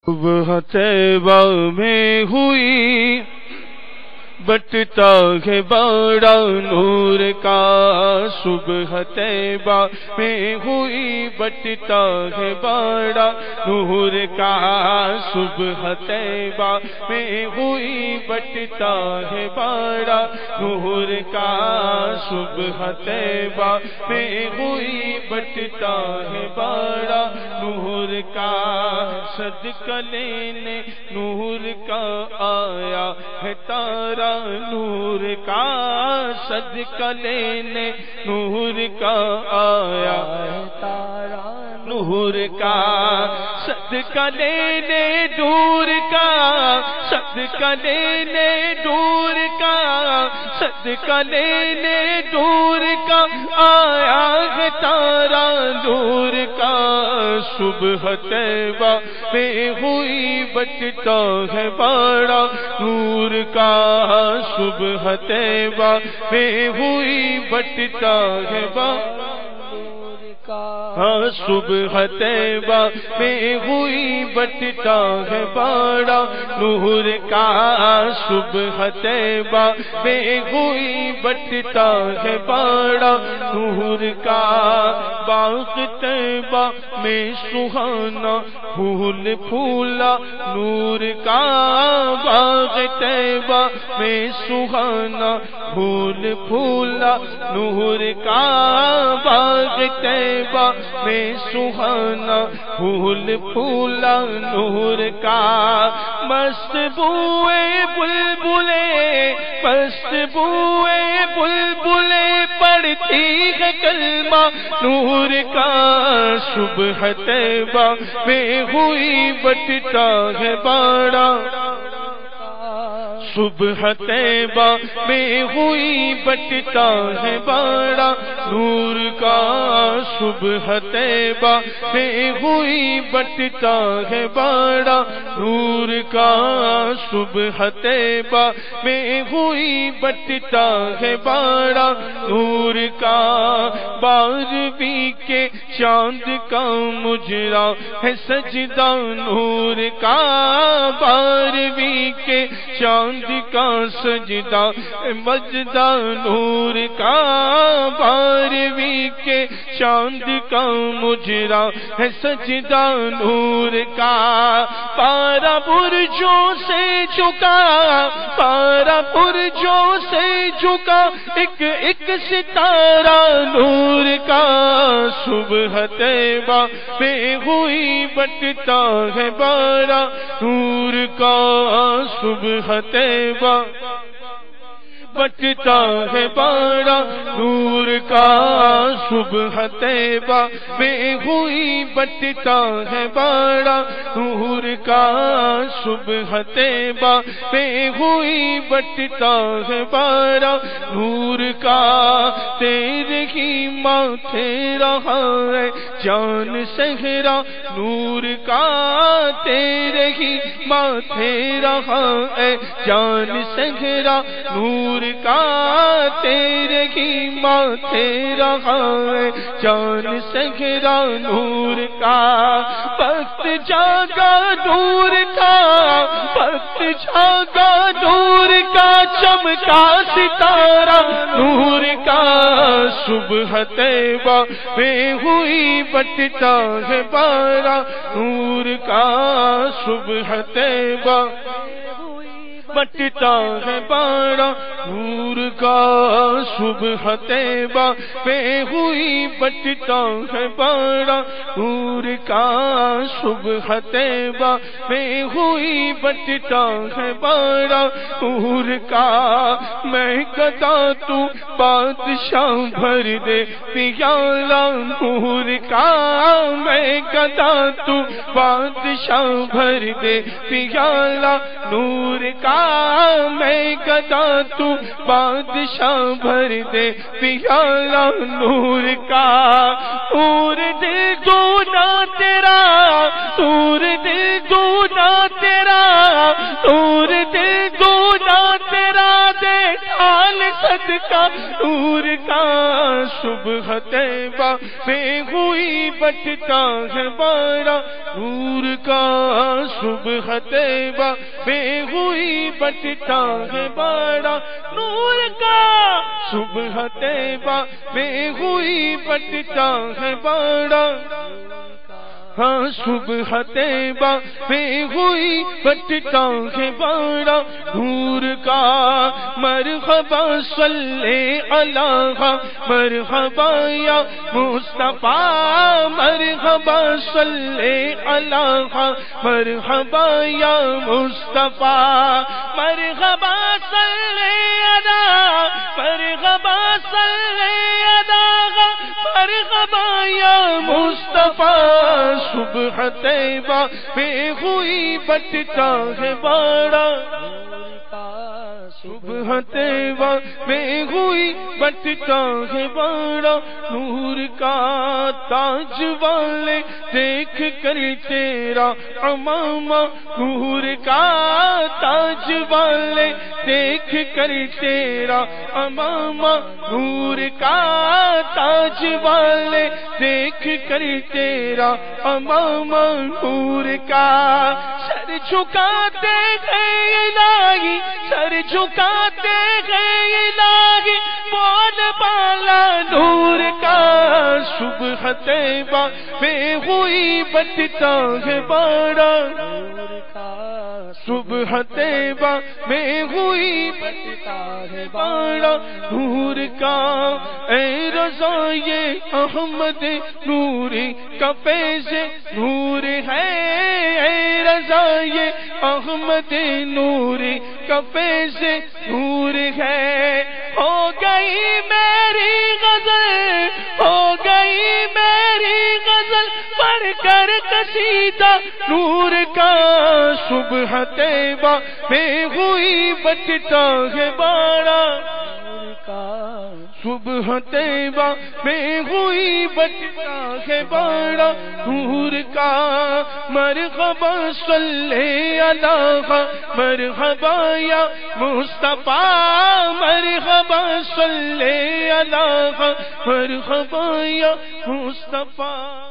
صبح طیبہ میں ہوئی بٹتا ہے بڑا نور کا، صبح طیبہ میں ہوئی بٹتا ہے بڑا نور کا، صبح طیبہ میں ہوئی بٹتا ہے بڑا نور کا، صبح طیبہ میں ہوئی بٹتا ہے بڑا نور کا، صدقہ لینے نور کا آیا ہے تارا نور کا، صدقہ لینے نور کا آیا ہے تارا نور کا، صدقہ لینے نور کا، صدقہ لینے نور کا، صدقہ لینے نور کا آیا ہے تارا نور کا، صبح طیبہ میں ہوئی بٹتا ہے بڑا نور کا، صبح طیبہ میں ہوئی بٹتا ہے بڑا صبح طیبہ میں ہوئی بٹتا ہے بڑا نور کا، صبح طیبہ میں ہوئی بٹتا ہے بڑا نور کا، باغ طیبہ میں سہانا پھول پھولا نور کا، باغ طیبہ میں سہانا پھول پھولا نور کا، باغ طیبہ میں سہانا پھول پھولا نور کا، مست بوئے بلبلے مست بوئے بلبلے پڑھتی ہے کلمہ نور کا، صبح طیبہ میں ہوئی بٹتا ہے بڑا، صبح طیبہ میں ہوئی بٹتا ہے بڑا نور کا، صبح طیبہ میں ہوئی بٹتا ہے بڑا نور کا، صبح طیبہ میں ہوئی بٹتا ہے بڑا نور کا، بارہویں کے چاند کا مجرا ہے سجدہ نور کا، بارہویں کے چاند کا سجدہ مجدہ نور کا، بارہویں کے چاند کا مجرا ہے سجدہ نور کا، پارا برجوں سے جھکا پارا برجوں سے جھکا ایک ایک ستارہ نور کا، صبح طیبہ میں ہوئی بٹتا ہے بڑا نور کا، صبح طیبہ بٹتا ہے بڑا نور کا، صبح طیبہ میں ہوئی بٹتا ہے بڑا نور کا، صبح طیبہ میں ہوئی بٹتا ہے بڑا نور کا، تیرے ہی ماتھے رہا ہے جان صحرا نور کا، تیرے ہی ماتھے رہا ہے جان صحرا نور کا، تیرے ہی ماتھے رہا ہے جان صحرا نور کا، وقت جاگا نور کا وقت جاگا نور کا، چمکا ستارہ نور کا، صبح طیبہ میں ہوئی بٹتا ہے بڑا نور کا، صبح طیبہ بٹتا ہے بڑا نور کا، صبح طیبہ میں ہوئی بٹتا ہے بڑا نور کا، صبح طیبہ میں ہوئی بٹتا ہے بڑا نور کا، میں گدا تو بادشاہ بھر دے پیالہ نور کا، میں گدا تو بادشاہ بھر دے پیالہ نور کا، میں گدا تو بادشاہ بھر دے پیالہ نور کا، نور دل دونا تیرا نور دل دونا تیرا نور دل دونا تیرا دے ڈھال صدقہ نور کا، صبح طیبہ میں ہوئی بٹتا ہے بڑا نور کا، صبح صبح طیبہ میں ہوئی بٹتا ہے بڑا نور کا صبح طیبہ میں ہوئی بٹتا ہے بڑا ہاں صبح طیبہ میں ہوئی بٹتا ہے بڑا نور کا مرحبا صلی اللہ مرحبا یا مصطفیٰ مرحبا صلی اللہ مرحبا یا مصطفیٰ مرحبا صلی اللہ مرحبا صلی اللہ مرحبا یا مصطفیٰ صبح طیبہ میں ہوئی بٹتا ہے بڑا صبح طیبہ میں ہوئی بٹتا ہے بڑا نور کا تاج والے دیکھ کر تیرا امامہ نور کا تاج والے دیکھ کر تیرا امامہ نور کا تاج والے دیکھ کر تیرا امامہ نور کا سر جھکاتے ہیں الہی سر جھکاتے ہیں الہی بول بالا نور کا صبح طیبہ میں ہوئی بٹتا ہے بڑا صبح طیبہ میں ہوئی بٹتا ہے بڑا نور کا اے رضا یہ احمد نوری کا فیض نور ہے اے رضا یہ احمد نوری کا فیض نور ہے ہو گئی میری غزل ہو گئی میری غزل پڑھ کر قصیدہ نور کا صبح طیبہ میں ہوئی بٹتا ہے بڑا صبح طیبہ میں ہوئی بٹتا ہے بڑا نور کا مرحبا صلی اللہ مرحبا یا مصطفیٰ مرحبا صلی اللہ مرحبا یا مصطفیٰ